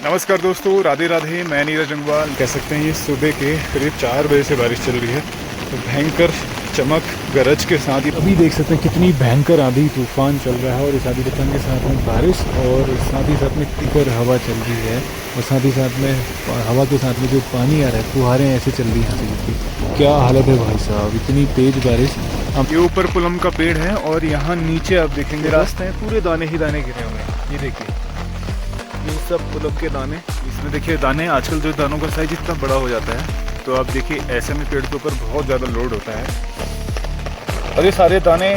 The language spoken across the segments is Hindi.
नमस्कार दोस्तों, राधे राधे। मैं नीरज जंगवाल। कह सकते हैं ये सुबह के करीब 4 बजे से बारिश चल रही है। तो भयंकर चमक गरज के साथ ही अभी देख सकते हैं कितनी भयंकर आंधी तूफान चल रहा है। और इस आंधी तूफान के साथ में बारिश और साथ ही साथ में टिकर हवा चल रही है। और साथ ही साथ में हवा के साथ में जो पानी आ रहा है, फुहारें ऐसे चल रही हैं की। क्या हालत है भाई साहब, इतनी तेज़ बारिश। अब ये ऊपर पुलम का पेड़ है और यहाँ नीचे आप देखेंगे रास्ते हैं, पूरे दाने ही दाने गिरे हुए हैं। ये देखिए, ये सब पुलम के दाने। इसमें देखिए दाने, आजकल जो दानों का साइज इतना बड़ा हो जाता है, तो आप देखिए ऐसे में पेड़ के ऊपर बहुत ज़्यादा लोड होता है। और ये सारे दाने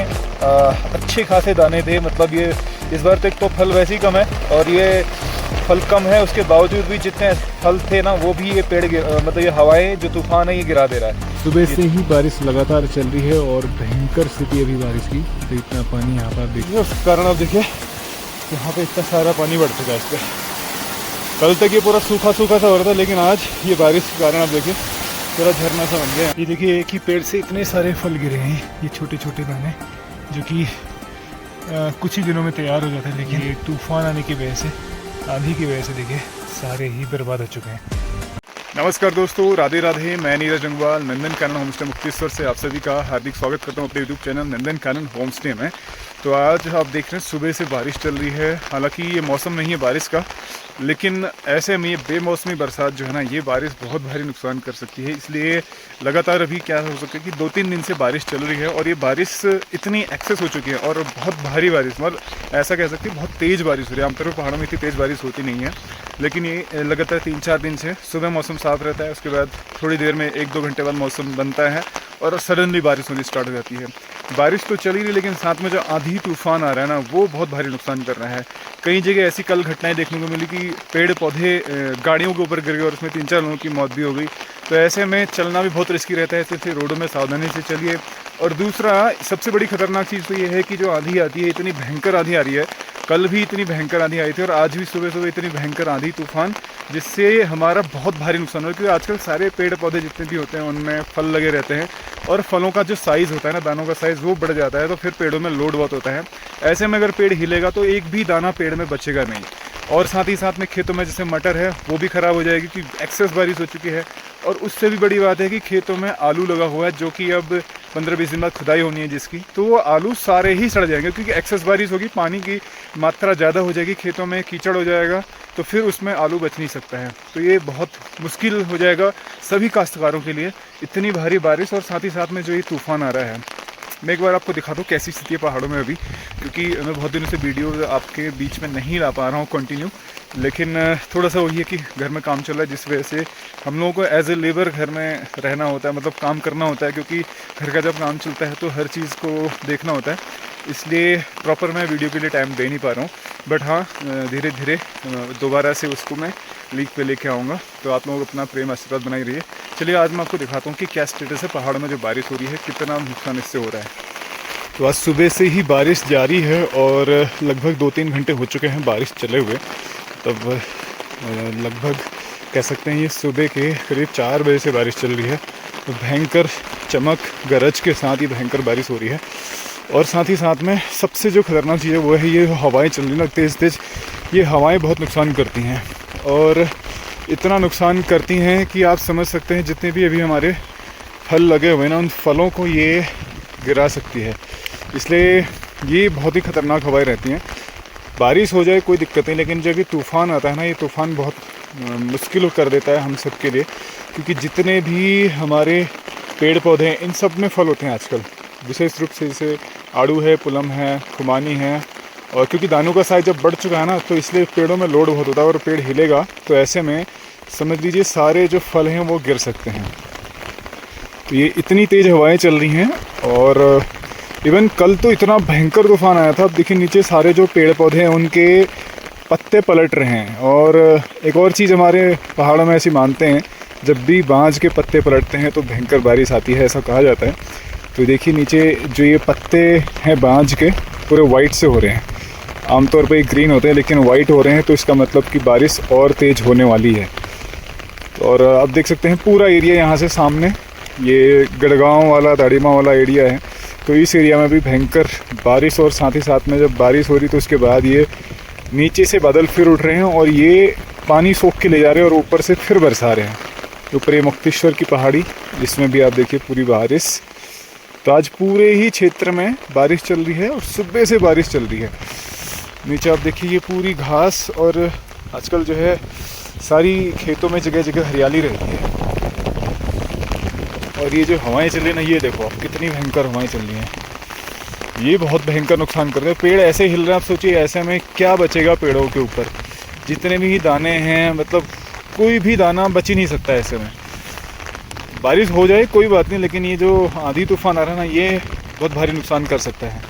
अच्छे खासे दाने थे। मतलब ये इस बार तक तो फल वैसे ही कम है, और ये फल कम है उसके बावजूद भी जितने फल थे ना, वो भी ये पेड़ मतलब ये हवाएं जो तूफान है ये गिरा दे रहा है। सुबह से ही बारिश लगातार चल रही है और भयंकर स्थिति अभी बारिश की। तो इतना पानी यहाँ पर देखिए, उस कारण आप देखिए यहाँ पे इतना सारा पानी बढ़ चुका है इस पर। कल तक ये पूरा सूखा सूखा सा हो रहा था, लेकिन आज ये बारिश के कारण आप देखिए पूरा झरना सा बन गया। ये देखिए एक ही पेड़ से इतने सारे फल गिरे हैं, ये छोटे छोटे दाने, जो कि कुछ ही दिनों में तैयार हो जाते हैं। लेकिन ये तूफान आने की वजह से, आंधी की वजह से देखिए सारे ही बर्बाद हो चुके हैं। नमस्कार दोस्तों, राधे राधे। मैं नीरज जंगवाल नंदन कानन होमस्टे मुक्तेश्वर से आप सभी का हार्दिक स्वागत करता हूं अपने YouTube channel Nandan Kanan homestay में। तो आज आप देख रहे हैं सुबह से बारिश चल रही है। हालांकि ये मौसम नहीं है बारिश का, लेकिन ऐसे में ये बेमौसमी बरसात जो है ना, ये बारिश बहुत भारी नुकसान कर सकती है। इसलिए लगातार अभी क्या हो सकता है कि 2-3 दिन से बारिश चल रही है, और ये बारिश इतनी एक्सेस हो चुकी है और बहुत भारी बारिश, मतलब ऐसा कह सकते हैं बहुत तेज़ बारिश हो रही है। आमतौर पर पहाड़ों में इतनी तेज़ बारिश होती नहीं है, लेकिन ये लगातार 3-4 दिन से सुबह मौसम साफ रहता है, उसके बाद थोड़ी देर में 1-2 घंटे बाद मौसम बनता है और सडनली बारिश होनी स्टार्ट हो जाती है। बारिश तो चल ही रही, लेकिन साथ में जो आंधी तूफान आ रहा है ना, वो बहुत भारी नुकसान कर रहा है। कई जगह ऐसी कल घटनाएं देखने को मिली कि पेड़ पौधे गाड़ियों के ऊपर गिर गए और उसमें 3-4 लोगों की मौत भी हो गई। तो ऐसे में चलना भी बहुत रिस्की रहता है, इसलिए रोडों में सावधानी से चलिए। और दूसरा सबसे बड़ी खतरनाक चीज़ तो ये है कि जो आंधी आती है, इतनी भयंकर आंधी आ रही है। कल भी इतनी भयंकर आंधी आई थी और आज भी सुबह सुबह इतनी भयंकर आंधी तूफान, जिससे हमारा बहुत भारी नुकसान हो। क्योंकि आजकल सारे पेड़ पौधे जितने भी होते हैं उनमें फल लगे रहते हैं, और फलों का जो साइज़ होता है ना, दानों का साइज़ वो बढ़ जाता है, तो फिर पेड़ों में लोड बहुत होता है। ऐसे में अगर पेड़ हिलेगा तो एक भी दाना पेड़ में बचेगा नहीं। और साथ ही साथ में खेतों में जैसे मटर है वो भी ख़राब हो जाएगी, क्योंकि एक्सेस बारिश हो चुकी है। और उससे भी बड़ी बात है कि खेतों में आलू लगा हुआ है, जो कि अब 15-20 दिन बाद खुदाई होनी है जिसकी, तो वो आलू सारे ही सड़ जाएंगे, क्योंकि एक्सेस बारिश होगी, पानी की मात्रा ज़्यादा हो जाएगी, खेतों में कीचड़ हो जाएगा, तो फिर उसमें आलू बच नहीं सकता है। तो ये बहुत मुश्किल हो जाएगा सभी काश्तकारों के लिए, इतनी भारी बारिश और साथ ही साथ में जो ये तूफ़ान आ रहा है। मैं एक बार आपको दिखा दूँ कैसी स्थिति है पहाड़ों में अभी, क्योंकि मैं बहुत दिनों से वीडियो आपके बीच में नहीं ला पा रहा हूँ कंटिन्यू। लेकिन थोड़ा सा वही है कि घर में काम चल रहा है, जिस वजह से हम लोगों को एज ए लेबर घर में रहना होता है, मतलब काम करना होता है, क्योंकि घर का जब काम चलता है तो हर चीज़ को देखना होता है। इसलिए प्रॉपर मैं वीडियो के लिए टाइम दे नहीं पा रहा हूँ। बट हाँ, धीरे धीरे दोबारा से उसको मैं लीक पे लेके आऊँगा। तो आप लोग अपना प्रेम आशीर्वाद बनाई रहिए। चलिए आज मैं आपको दिखाता हूँ कि क्या स्टेटस है पहाड़ों में जो बारिश हो रही है, कितना नुकसान इससे हो रहा है। तो आज सुबह से ही बारिश जारी है और लगभग 2-3 घंटे हो चुके हैं बारिश चले हुए। तब लगभग कह सकते हैं ये सुबह के करीब 4 बजे से बारिश चल रही है। तो भयंकर चमक गरज के साथ ही भयंकर बारिश हो रही है। और साथ ही साथ में सबसे जो खतरनाक चीज़ है वो है ये हवाएं चल रही हैं तेज़ तेज़। ये हवाएं बहुत नुकसान करती हैं, और इतना नुकसान करती हैं कि आप समझ सकते हैं जितने भी अभी हमारे फल लगे हुए हैं ना, उन फलों को ये गिरा सकती है। इसलिए ये बहुत ही ख़तरनाक हवाएं रहती हैं। बारिश हो जाए कोई दिक्कत नहीं, लेकिन जब ये तूफ़ान आता है ना, ये तूफ़ान बहुत मुश्किल कर देता है हम सब के लिए। क्योंकि जितने भी हमारे पेड़ पौधे हैं, इन सब में फल होते हैं आजकल, विशेष रूप से जैसे आड़ू है, पुलम है, खुमानी है। और क्योंकि दानों का साइज जब बढ़ चुका है ना, तो इसलिए पेड़ों में लोड बहुत होता है और पेड़ हिलेगा तो ऐसे में समझ लीजिए सारे जो फल हैं वो गिर सकते हैं। तो ये इतनी तेज़ हवाएं चल रही हैं। और इवन कल तो इतना भयंकर तूफान आया था। अब देखिए नीचे सारे जो पेड़ पौधे हैं उनके पत्ते पलट रहे हैं। और एक और चीज़ हमारे पहाड़ों में ऐसी मानते हैं, जब भी बांज के पत्ते पलटते हैं तो भयंकर बारिश आती है, ऐसा कहा जाता है। तो देखिए नीचे जो ये पत्ते हैं बांज के, पूरे वाइट से हो रहे हैं। आमतौर पे ग्रीन होते हैं, लेकिन वाइट हो रहे हैं, तो इसका मतलब कि बारिश और तेज़ होने वाली है। और आप देख सकते हैं पूरा एरिया यहाँ से सामने, ये गढ़गांव वाला, दाड़ीमा वाला एरिया है। तो इस एरिया में भी भयंकर बारिश, और साथ ही साथ में जब बारिश हो रही तो उसके बाद ये नीचे से बादल फिर उठ रहे हैं और ये पानी सोख के ले जा रहे हैं और ऊपर से फिर बरसा रहे हैं। ऊपर ये मुक्तेश्वर की पहाड़ी, इसमें भी आप देखिए पूरी बारिश। तो आज पूरे ही क्षेत्र में बारिश चल रही है और सुबह से बारिश चल रही है। नीचे आप देखिए ये पूरी घास, और आजकल जो है सारी खेतों में जगह जगह हरियाली रहती है। और ये जो हवाएं चल रही ना, ये देखो आप कितनी भयंकर हवाएं चल रही हैं। ये बहुत भयंकर नुकसान कर रहे हैं। पेड़ ऐसे हिल रहे हैं, आप सोचिए ऐसे में क्या बचेगा पेड़ों के ऊपर। जितने भी दाने हैं, मतलब कोई भी दाना बच ही नहीं सकता ऐसे में। बारिश हो जाए कोई बात नहीं, लेकिन ये जो आंधी तूफान आ रहा है ना, ये बहुत भारी नुकसान कर सकता है।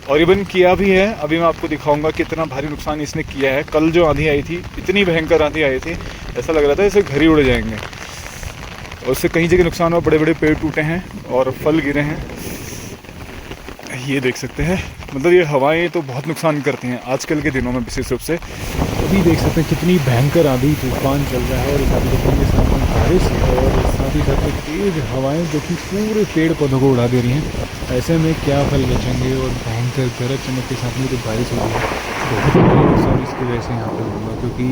और इवन किया भी है। अभी मैं आपको दिखाऊंगा कितना भारी नुकसान इसने किया है। कल जो आंधी आई थी, इतनी भयंकर आंधी आई थी, ऐसा लग रहा था जैसे घर ही उड़ जाएंगे। और उससे कई जगह नुकसान हुआ, बड़े बड़े पेड़ टूटे हैं और फल गिरे हैं। ये देख सकते हैं, मतलब ये हवाएं तो बहुत नुकसान करती हैं आजकल के दिनों में विशेष रूप से। अभी देख सकते हैं कितनी भयंकर आंधी तूफान चल रहा है, और इस आंधी तूफान के साथ में बारिश है, और साथ ही साथ में तेज हवाएं जो कि पूरे पेड़ पौधों को उड़ा दे रही हैं। ऐसे में क्या फल बचेंगे। और भयंकर गरज चमक के साथ में जो बारिश हो रही है, बहुत बड़ी नुकसान इसकी वजह से यहाँ पर होगा, क्योंकि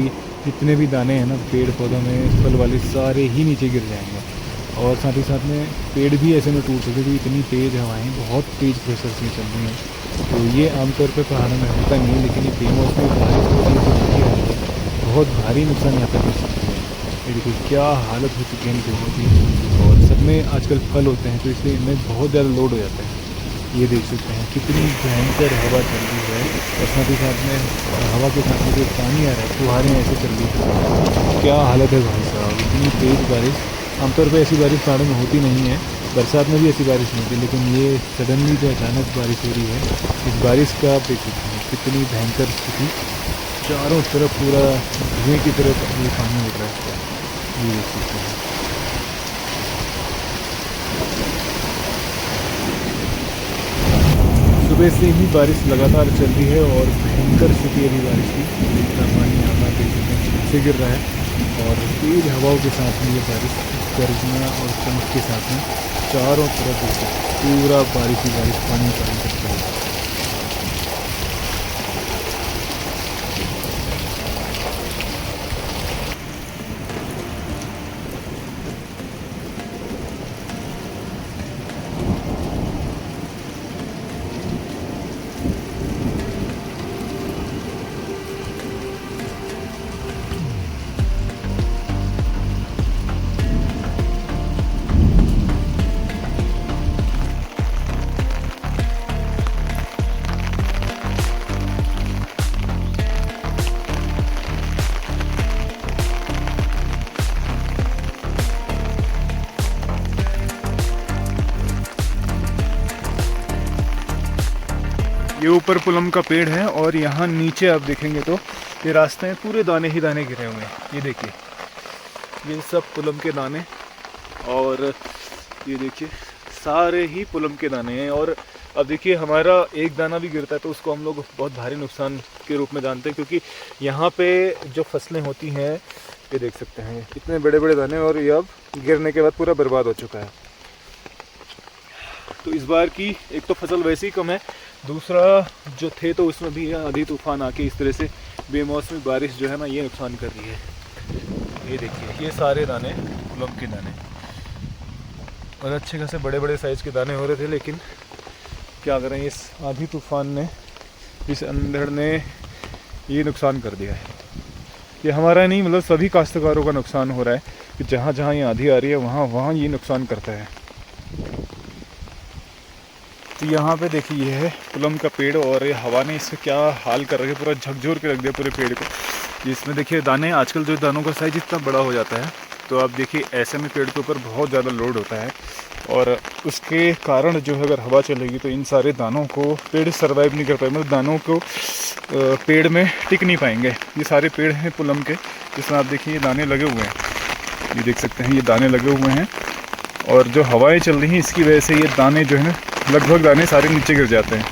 जितने भी दाने हैं ना पेड़ पौधों में फल वाले, सारे ही नीचे गिर जाएंगे। और साथ ही साथ में पेड़ भी ऐसे में टूट सकते, क्योंकि इतनी तेज़ हवाएं बहुत तेज़ प्रेशर से चल रही हैं। तो ये आमतौर पर पहाड़ों में होता नहीं है, लेकिन ये बेमौसमी बारिश हो रही है, बहुत भारी नुकसान यहाँ पर कर सकती है। ये देखिए क्या हालत हो चुकी है इन पेड़ों की। और सब में आजकल फल होते हैं, तो इसलिए इनमें बहुत ज़्यादा लोड हो जाता है। ये देख सकते हैं कितनी भयंकर हवा चल रही है, और साथ ही साथ में हवा के साथ में जो पानी आ रहा है, फुहारें ऐसे चल रही है। क्या हालत है भाई साहब, इतनी तेज़ बारिश। आमतौर पर ऐसी बारिश पहाड़ों में होती नहीं है, बरसात में भी ऐसी बारिश नहीं होती, लेकिन ये सडनली जो अचानक बारिश हो रही है, इस बारिश का आप देख सकते हैं कितनी भयंकर स्थिति। चारों तरफ पूरा धुएं की तरफ ये पानी उड़ रहा है, ये देख सकते हैं। सुबह से ही बारिश लगातार चल रही है, और भयंकर स्थिति अभी बारिश की। इतना पानी यहाँ देख सकते हैं छत से गिर रहा है, और तेज हवाओं के साथ में ये बारिश गर्जना और चमक के साथ में चारों तरफ पूरा बारिश ही बारिश, पानी पानी करता है। ये ऊपर पुलम का पेड़ है, और यहाँ नीचे आप देखेंगे तो ये रास्ते में पूरे दाने ही दाने गिरे हुए हैं। ये देखिए, ये सब पुलम के दाने, और ये देखिए सारे ही पुलम के दाने हैं। और अब देखिए हमारा एक दाना भी गिरता है तो उसको हम लोग बहुत भारी नुकसान के रूप में जानते हैं, क्योंकि यहाँ पे जो फसलें होती हैं, ये देख सकते हैं इतने बड़े बड़े दाने, और ये अब गिरने के बाद पूरा बर्बाद हो चुका है। तो इस बार की एक तो फसल वैसे ही कम है, दूसरा जो थे तो उसमें भी आंधी तूफान आके इस तरह से बेमौसमी बारिश जो है ना, ये नुकसान कर रही है। ये देखिए ये सारे दाने पुलम के दाने, और अच्छे खासे बड़े बड़े साइज़ के दाने हो रहे थे, लेकिन क्या करें, इस आंधी तूफान ने, इस अंधड़ ने ये नुकसान कर दिया है। ये हमारा नहीं, मतलब सभी काश्तकारों का नुकसान हो रहा है कि जहाँ जहाँ ये आंधी आ रही है वहाँ वहाँ ये नुकसान करता है। तो यहाँ पे देखिए ये है पुलम का पेड़, और ये हवा ने इसका क्या हाल कर रखा है, पूरा झकझोर के रख दिया पूरे पेड़ को। इसमें देखिए दाने, आजकल जो दानों का साइज इतना बड़ा हो जाता है, तो आप देखिए ऐसे में पेड़ के ऊपर बहुत ज़्यादा लोड होता है, और उसके कारण जो है अगर हवा चलेगी तो इन सारे दानों को पेड़ सर्वाइव नहीं कर पाए, मतलब दानों को पेड़ में टिक नहीं पाएंगे। ये सारे पेड़ हैं पुलम के, जिसमें आप देखिए ये दाने लगे हुए हैं, ये देख सकते हैं ये दाने लगे हुए हैं, और जो हवाएं चल रही हैं इसकी वजह से ये दाने जो है ना, लगभग दाने सारे नीचे गिर जाते हैं।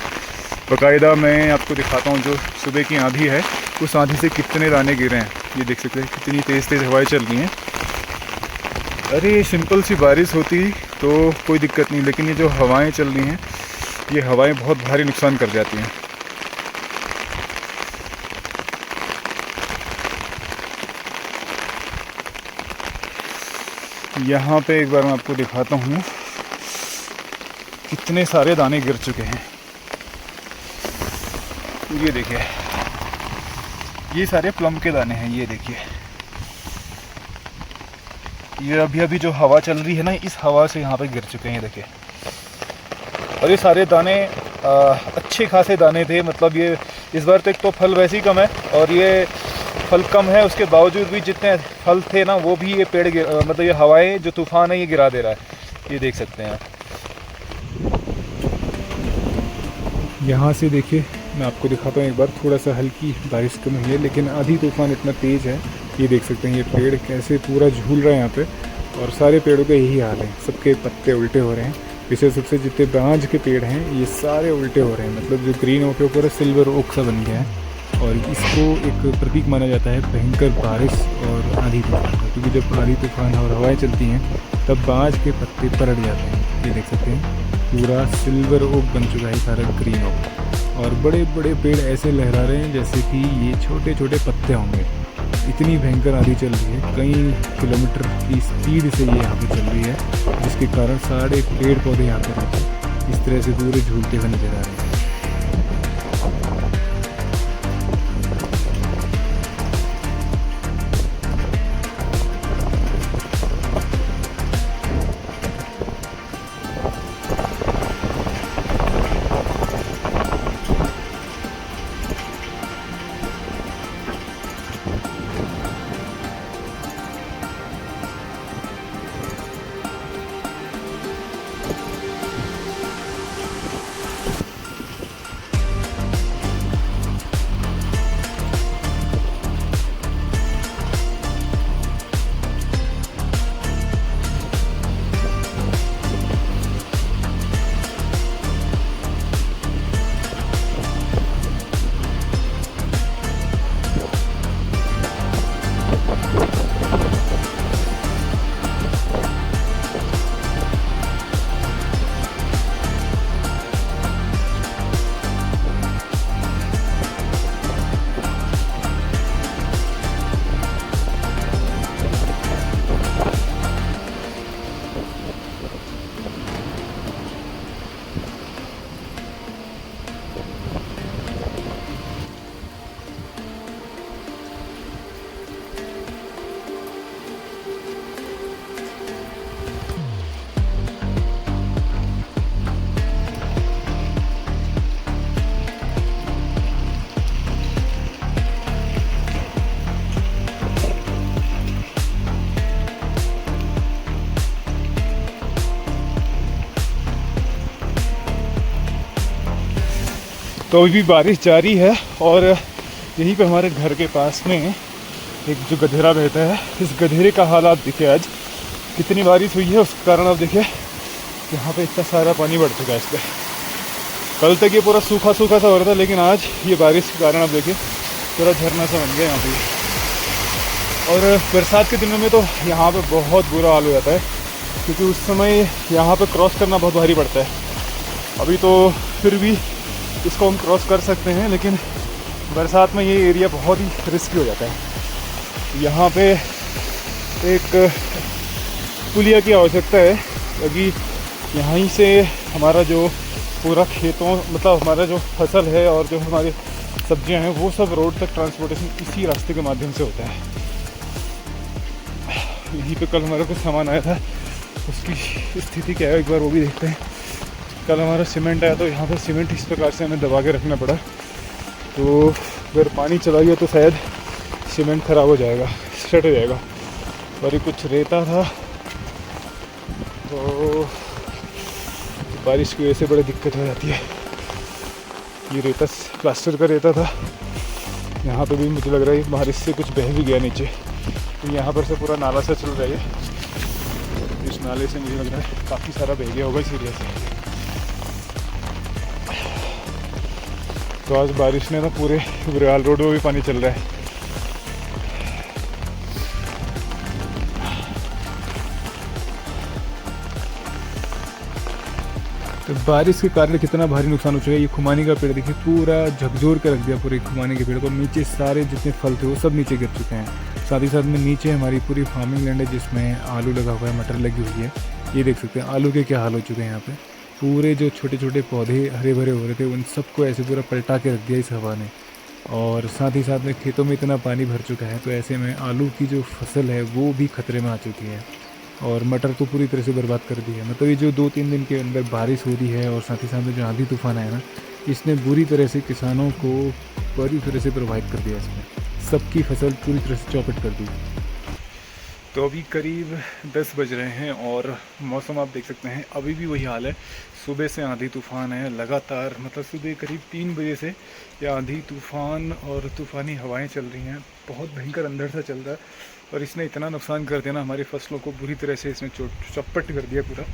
बाकायदा मैं आपको दिखाता हूँ, जो सुबह की आंधी है उस आंधी से कितने दाने गिरे हैं, ये देख सकते हैं कितनी तेज़ तेज़ हवाएं चल रही हैं। अरे सिंपल सी बारिश होती तो कोई दिक्कत नहीं, लेकिन ये जो हवाएं चल रही हैं, ये हवाएं बहुत भारी नुकसान कर जाती हैं। यहाँ पे एक बार मैं आपको दिखाता हूँ कितने सारे दाने गिर चुके हैं। ये देखिए, ये सारे प्लम के दाने हैं। ये देखिए, ये अभी जो हवा चल रही है ना, इस हवा से यहाँ पे गिर चुके हैं। देखिए, और ये सारे दाने अच्छे खासे दाने थे। मतलब ये इस बार तो एक तो फल वैसे ही कम है, और ये फल कम है उसके बावजूद भी जितने फल थे ना, वो भी ये पेड़ मतलब ये हवाएं जो तूफान है ये गिरा दे रहा है। ये देख सकते हैं आप। यहाँ से देखिए, मैं आपको दिखाता हूँ एक बार। थोड़ा सा हल्की बारिश कम हुई है, लेकिन आधी तूफान इतना तेज़ है। ये देख सकते हैं, ये पेड़ कैसे पूरा झूल रहा है यहाँ पे, और सारे पेड़ों का यही हाल है। सबके पत्ते उल्टे हो रहे हैं। विशेष रूप से जितने बांज के पेड़ हैं ये सारे उल्टे हो रहे हैं। मतलब जो ग्रीन ओक के ऊपर सिल्वर ओक सा बन गया है, और इसको एक प्रतीक माना जाता है भयंकर बारिश और आंधी तूफान का। क्योंकि जब आंधी तूफान और हवाएं चलती हैं तब बांज के पत्ते पलट जाते हैं। ये देख सकते हैं, पूरा सिल्वर ओक बन चुका है सारा ग्रीन ओक, और बड़े बड़े पेड़ ऐसे लहरा रहे हैं जैसे कि ये छोटे छोटे पत्ते होंगे। इतनी भयंकर आंधी चल रही है, कई किलोमीटर की स्पीड से ये यहाँ पे चल रही है, जिसके कारण सारे पेड़ पौधे यहाँ पे रहते हैं इस तरह से पूरे झूलते हुए नजर आ रहे हैं। तो अभी भी बारिश जारी है, और यहीं पे हमारे घर के पास में एक जो गधेरा बहता है, इस गधेरे का हालात देखिए। आज कितनी बारिश हुई है उसके कारण आप देखिए यहाँ पे इतना सारा पानी बढ़ चुका है इस पर। कल तक ये पूरा सूखा सूखा सा हो रहा था, लेकिन आज ये बारिश के कारण आप देखिए पूरा झरना सा बन गया यहाँ पे। और बरसात के दिनों में तो यहाँ पे बहुत बुरा हाल हो जाता है, क्योंकि उस समय यहाँ पे क्रॉस करना बहुत भारी पड़ता है। अभी तो फिर भी इसको हम क्रॉस कर सकते हैं, लेकिन बरसात में ये एरिया बहुत ही रिस्की हो जाता है। यहाँ पे एक पुलिया की आवश्यकता है, क्योंकि यहीं से हमारा जो पूरा खेतों मतलब हमारा जो फसल है और जो हमारी सब्जियां हैं वो सब रोड तक ट्रांसपोर्टेशन इसी रास्ते के माध्यम से होता है। यहीं पे कल हमारा कुछ सामान आया था, उसकी स्थिति क्या है एक बार वो भी देखते हैं। कल हमारा सीमेंट आया, तो यहाँ पर सीमेंट इस प्रकार से हमें दबा के रखना पड़ा। तो अगर पानी चला गया तो शायद सीमेंट ख़राब हो जाएगा, सेट हो जाएगा। और ये कुछ रेता था, तो बारिश की वजह से बड़ी दिक्कत हो जाती है। ये रेता प्लास्टर का रेता था। यहाँ पे भी मुझे लग रहा है बारिश से कुछ बह भी गया नीचे। तो यहाँ पर से पूरा नाला सा चल रहा है, इस नाले से मुझे लग रहा है काफ़ी सारा बह गया होगा इस एरिया से। तो आज बारिश ने ना पूरे बुराल रोड में भी पानी चल रहा है। तो बारिश के कारण कितना भारी नुकसान हो चुका है। ये खुमानी का पेड़ देखिए, पूरा झकझोर के रख दिया पूरे खुमानी के पेड़ को। नीचे सारे जितने फल थे वो सब नीचे गिर चुके हैं। साथ ही साथ में नीचे हमारी पूरी फार्मिंग लैंड है जिसमें आलू लगा हुआ है, मटर लगी हुई है। ये देख सकते हैं आलू के क्या हाल हो चुके हैं यहाँ पे। पूरे जो छोटे छोटे पौधे हरे भरे हो रहे थे उन सबको ऐसे पूरा पलटा के रख दिया इस हवा ने। और साथ ही साथ में खेतों में इतना पानी भर चुका है, तो ऐसे में आलू की जो फसल है वो भी खतरे में आ चुकी है। और मटर तो पूरी तरह से बर्बाद कर दी है। मतलब ये जो 2-3 दिन के अंदर बारिश हो रही है और साथ ही साथ में जो आंधी तूफान आया ना, इसने बुरी तरह से किसानों को बुरी तरह से प्रभावित कर दिया। इसमें सबकी फसल पूरी तरह से चौपट कर दी। तो अभी करीब 10 बज रहे हैं और मौसम आप देख सकते हैं अभी भी वही हाल है। सुबह से आंधी तूफान है लगातार, मतलब सुबह करीब 3 बजे से ये आंधी तूफान और तूफ़ानी हवाएं चल रही हैं। बहुत भयंकर अंधड़ सा चल रहा है और इसने इतना नुकसान कर दिया ना, हमारी फसलों को बुरी तरह से इसने चौपट कर दिया पूरा।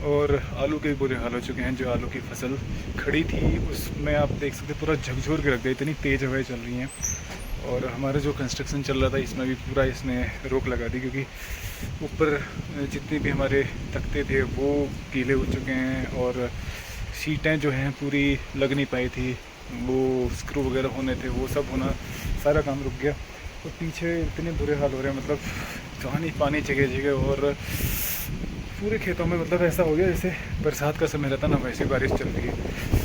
और आलू के बुरे हाल हो चुके हैं। जो आलू की फसल खड़ी थी उसमें आप देख सकते पूरा झकझोर के रख दिया, इतनी तेज़ हवाएं चल रही हैं। और हमारा जो कंस्ट्रक्शन चल रहा था इसमें भी पूरा इसने रोक लगा दी, क्योंकि ऊपर जितने भी हमारे तख्ते थे वो गीले हो चुके हैं और शीटें जो हैं पूरी लग नहीं पाई थी, वो स्क्रू वगैरह होने थे वो सब होना, सारा काम रुक गया। और पीछे इतने बुरे हाल हो रहे हैं, मतलब पानी पानी जगह जगह और पूरे खेतों में मतलब ऐसा हो गया जैसे बरसात का समय रहता ना, वैसी बारिश चल रही है।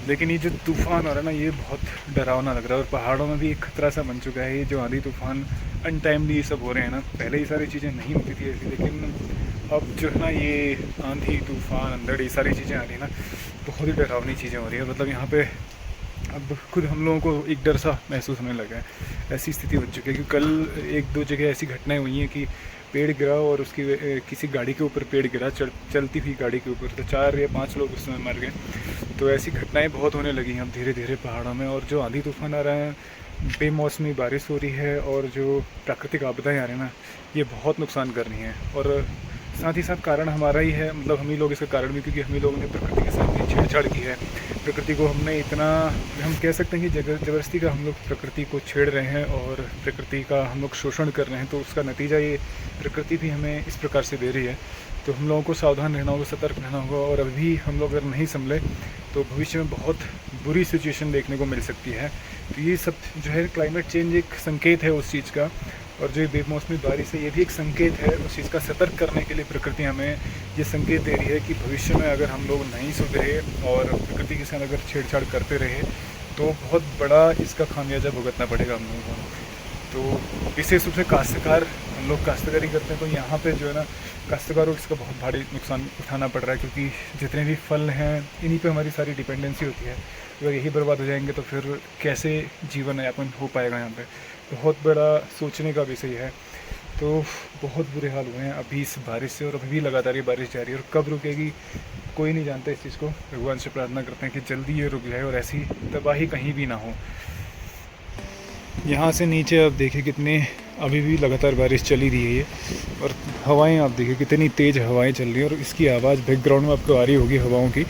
लेकिन ये जो तूफ़ान हो रहा है ना ये बहुत डरावना लग रहा है और पहाड़ों में भी एक खतरा सा बन चुका है। ये जो आंधी तूफ़ान अनटाइमली ये सब हो रहे हैं ना, पहले ये सारी चीज़ें नहीं होती थी ऐसी, लेकिन अब जो है ना ये आंधी तूफ़ान अंधड़ ये सारी चीज़ें आ रही हैं ना, बहुत ही डरावनी चीज़ें हो रही है। मतलब यहाँ पे अब खुद हम लोगों को एक डर सा महसूस होने लगा है। ऐसी स्थिति हो चुकी है कि कल 1-2 जगह ऐसी घटनाएं हुई हैं कि पेड़ गिरा और उसकी किसी गाड़ी के ऊपर पेड़ गिरा, चलती हुई गाड़ी के ऊपर, तो 4 या 5 लोग उसमें मर गए। तो ऐसी घटनाएं बहुत होने लगी हैं अब धीरे धीरे पहाड़ों में। और जो आंधी तूफान आ रहा है, बेमौसमी बारिश हो रही है और जो प्राकृतिक आपदाएँ आ रही हैं ना, ये बहुत नुकसान कर रही हैं। और साथ ही साथ कारण हमारा ही है, मतलब हम ही लोग इसका कारण भी, क्योंकि हम ही लोगों ने प्रकृति के साथ इतनी छेड़छाड़ की है। प्रकृति को हमने इतना, हम कह सकते हैं कि ज़बरदस्ती का हम लोग प्रकृति को छेड़ रहे हैं और प्रकृति का हम लोग शोषण कर रहे हैं। तो उसका नतीजा ये प्रकृति भी हमें इस प्रकार से दे रही है। तो हम लोगों को सावधान रहना होगा, सतर्क रहना होगा। और अभी हम लोग अगर नहीं संभले तो भविष्य में बहुत बुरी सिचुएशन देखने को मिल सकती है। तो ये सब जो है क्लाइमेट चेंज एक संकेत है उस चीज़ का, और जो बेमौसमी बारिश है ये भी एक संकेत है उस चीज़ का। सतर्क करने के लिए प्रकृति हमें ये संकेत दे रही है कि भविष्य में अगर हम लोग नहीं सुधरे और प्रकृति के साथ अगर छेड़छाड़ करते रहे तो बहुत बड़ा इसका खामियाजा भुगतना पड़ेगा हम लोगों को। तो विशेष रूप से काश्तकार, हम लोग काश्तकारी करते हैं, तो यहाँ पे जो है ना काश्तकारों को इसका बहुत भारी नुकसान उठाना पड़ रहा है, क्योंकि जितने भी फल हैं इन्हीं पे हमारी सारी डिपेंडेंसी होती है। अगर यही बर्बाद हो जाएंगे तो फिर कैसे जीवन यापन हो पाएगा यहाँ पे। बहुत बड़ा सोचने का विषय है। तो बहुत बुरे हाल हुए हैं अभी इस बारिश से, और अभी भी लगातार ये बारिश जारी है और कब रुकेगी कोई नहीं जानता इस चीज़ को। भगवान से प्रार्थना करते हैं कि जल्दी ये रुक जाए और ऐसी तबाही कहीं भी ना हो। यहाँ से नीचे आप देखिए कितने अभी भी लगातार बारिश चली रही है ये, और हवाएं आप देखिए कितनी तेज़ हवाएं चल रही हैं। और इसकी आवाज़ बैकग्राउंड में आपको आ रही होगी हवाओं की,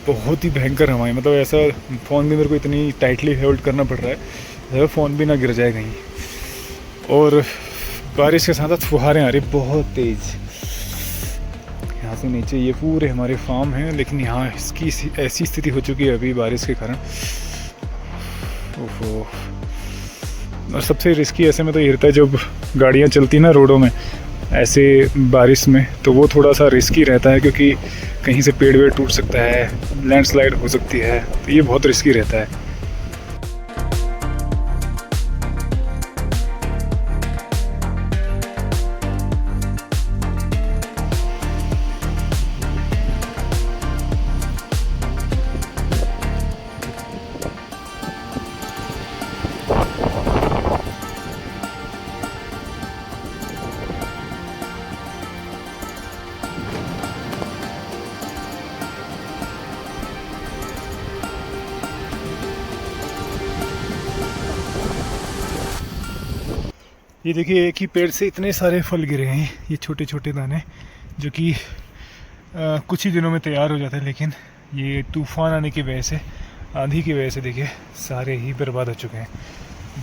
बहुत ही भयंकर हवाएं। मतलब ऐसा फ़ोन भी मेरे को इतनी टाइटली होल्ड करना पड़ रहा है, फ़ोन भी ना गिर जाए कहीं। और बारिश के साथ फुहारें आ रही बहुत तेज़। यहाँ से नीचे ये पूरे हमारे फार्म हैं, लेकिन यहाँ इसकी ऐसी स्थिति हो चुकी है अभी बारिश के कारण। ओहो। और सबसे रिस्की ऐसे में तो ये रहता है जब गाड़ियाँ चलती ना रोडों में ऐसे बारिश में, तो वो थोड़ा सा रिस्की रहता है, क्योंकि कहीं से पेड़ वेड़ टूट सकता है, लैंडस्लाइड हो सकती है, तो ये बहुत रिस्की रहता है। ये देखिए एक ही पेड़ से इतने सारे फल गिरे हैं, ये छोटे छोटे दाने, जो कि कुछ ही दिनों में तैयार हो जाते हैं, लेकिन ये तूफ़ान आने की वजह से, आंधी की वजह से देखिए सारे ही बर्बाद हो चुके हैं।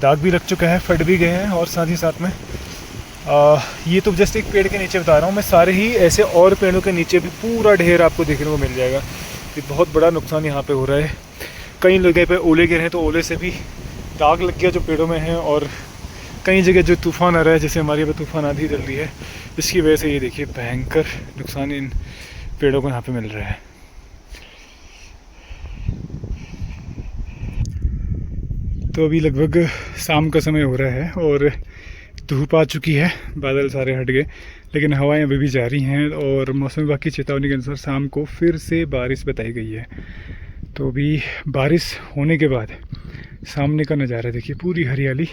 दाग भी लग चुका है, फट भी गए हैं। और साथ ही साथ में ये तो जस्ट एक पेड़ के नीचे बता रहा हूँ मैं, सारे ही ऐसे और पेड़ों के नीचे भी पूरा ढेर आपको देखने को मिल जाएगा। ये बहुत बड़ा नुकसान यहाँ पे हो रहा है। कई जगह पे ओले गिरे हैं तो ओले से भी दाग लग गया जो पेड़ों में हैं, और कई जगह जो तूफ़ान आ रहा है, जैसे हमारे यहाँ पे तूफ़ान आंधी चल रही है, इसकी वजह से ये देखिए भयंकर नुकसान इन पेड़ों को यहाँ पे मिल रहा है। तो अभी लगभग शाम का समय हो रहा है और धूप आ चुकी है, बादल सारे हट गए, लेकिन हवाएं अभी भी जारी हैं और मौसम विभाग की चेतावनी के अनुसार शाम को फिर से बारिश बताई गई है। तो अभी बारिश होने के बाद सामने का नज़ारा देखिए, पूरी हरियाली,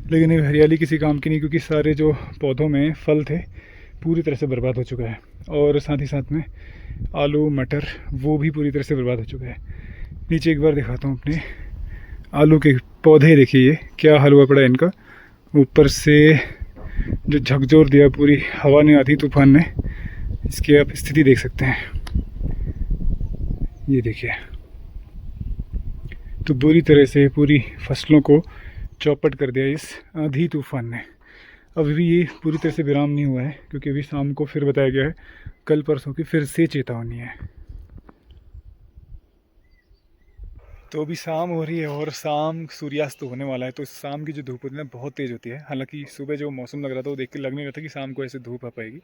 लेकिन ये हरियाली किसी काम की नहीं, क्योंकि सारे जो पौधों में फल थे पूरी तरह से बर्बाद हो चुका है, और साथ ही साथ में आलू मटर वो भी पूरी तरह से बर्बाद हो चुका है। नीचे एक बार दिखाता हूँ अपने आलू के पौधे, देखिए ये क्या हाल हुआ पड़ा है इनका। ऊपर से जो झकझोर दिया पूरी हवा ने, आधी तूफान ने, इसकी आप स्थिति देख सकते हैं। ये देखिए, तो बुरी तरह से पूरी फसलों को चौपट कर दिया इस आंधी तूफान ने। अभी भी ये पूरी तरह से विराम नहीं हुआ है, क्योंकि अभी शाम को फिर बताया गया है कल परसों की फिर से चेतावनी है। तो अभी शाम हो रही है और शाम सूर्यास्त होने वाला है, तो शाम की जो धूप होती है ना बहुत तेज़ होती है। हालांकि सुबह जो मौसम लग रहा था वो देख के लग नहीं रहा था कि शाम को ऐसे धूप आ पाएगी,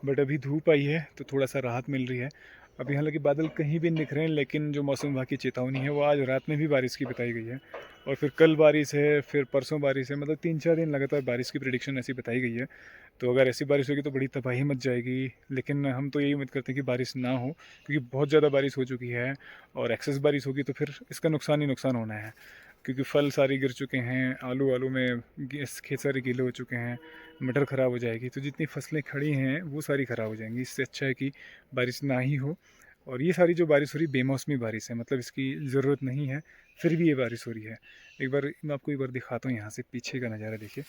बट अभी धूप आई है तो थोड़ा सा राहत मिल रही है। अभी हालांकि बादल कहीं भी दिख रहे हैं, लेकिन जो मौसम विभाग की चेतावनी है वो आज रात में भी बारिश की बताई गई है, और फिर कल बारिश है, फिर परसों बारिश है, मतलब 3-4 दिन लगातार बारिश की प्रेडिक्शन ऐसी बताई गई है। तो अगर ऐसी बारिश होगी तो बड़ी तबाही मच जाएगी, लेकिन हम तो यही उम्मीद करते हैं कि बारिश ना हो, क्योंकि बहुत ज़्यादा बारिश हो चुकी है, और एक्सेस बारिश होगी तो फिर इसका नुकसान ही नुकसान होना है, क्योंकि फल सारे गिर चुके हैं, आलू में खेत सारे गीले हो चुके हैं, मटर ख़राब हो जाएगी, तो जितनी फसलें खड़ी हैं वो सारी ख़राब हो जाएंगी। इससे अच्छा है कि बारिश ना ही हो। और ये सारी जो बारिश हो रही बेमौसमी बारिश है, मतलब इसकी ज़रूरत नहीं है, फिर भी ये बारिश हो रही है। एक बार मैं आपको एक बार दिखाता हूँ यहाँ से पीछे का नज़ारा देखिए।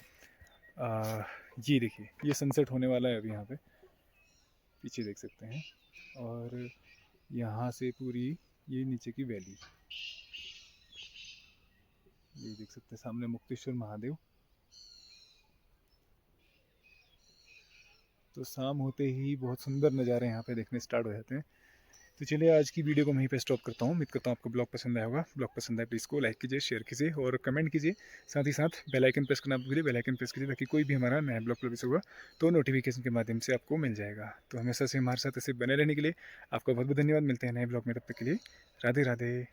ये देखिए, ये सनसेट होने वाला है अभी, यहाँ पे पीछे देख सकते हैं, और यहाँ से पूरी ये नीचे की वैली, ये देख सकते हैं सामने मुक्तेश्वर महादेव। तो शाम होते ही बहुत सुंदर नज़ारे यहाँ पे देखने स्टार्ट हो जाते हैं। तो चलिए आज की वीडियो को मैं यहीं पे स्टॉप करता हूँ। उम्मीद करता हूँ आपको ब्लॉग पसंद आया होगा। ब्लॉग पसंद आए प्लीज़ को लाइक कीजिए, शेयर कीजिए और कमेंट कीजिए। साथ ही साथ बेल आइकन प्रेस करना भूलिए, बेल आइकन प्रेस कीजिए ताकि कोई भी हमारा नया ब्लॉग पब्लिश होगा तो नोटिफिकेशन के माध्यम से आपको मिल जाएगा। तो हमेशा से हमारे साथ ऐसे बने रहने के लिए आपका बहुत बहुत धन्यवाद। मिलते हैं नए ब्लॉग में, तब तक के लिए राधे राधे।